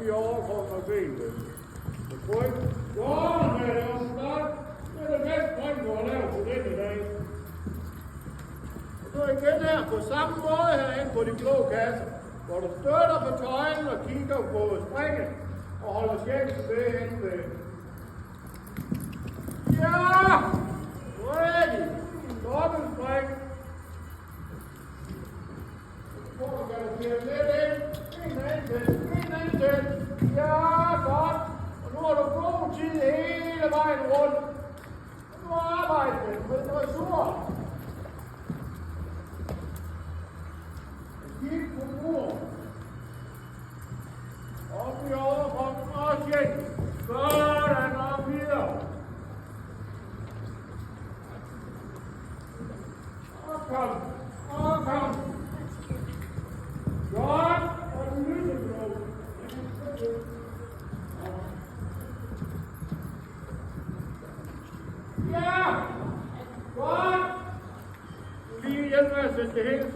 i overkommer benet. Tryk. Sådan er det også flot. Det er det bedste tryk, du har lavet på den i dag. Og så igen her på samme måde herinde på de blå kasser, hvor du støtter på tøjen og kigger på springen og holder skægget tilbage hen ved. Ja! Ready! Dobbeltspring. Så kan du køre lidt ind. En anden til. Ja, godt. Og nu har du god tid hele vejen rundt. Og nu arbejder du med dressur. Kig på muren. Op i overkommen og tjek. Sådan op her. Og kom. Godt. Og den lyseblå. Ja! Godt! Lige hjælp med at sætte det hele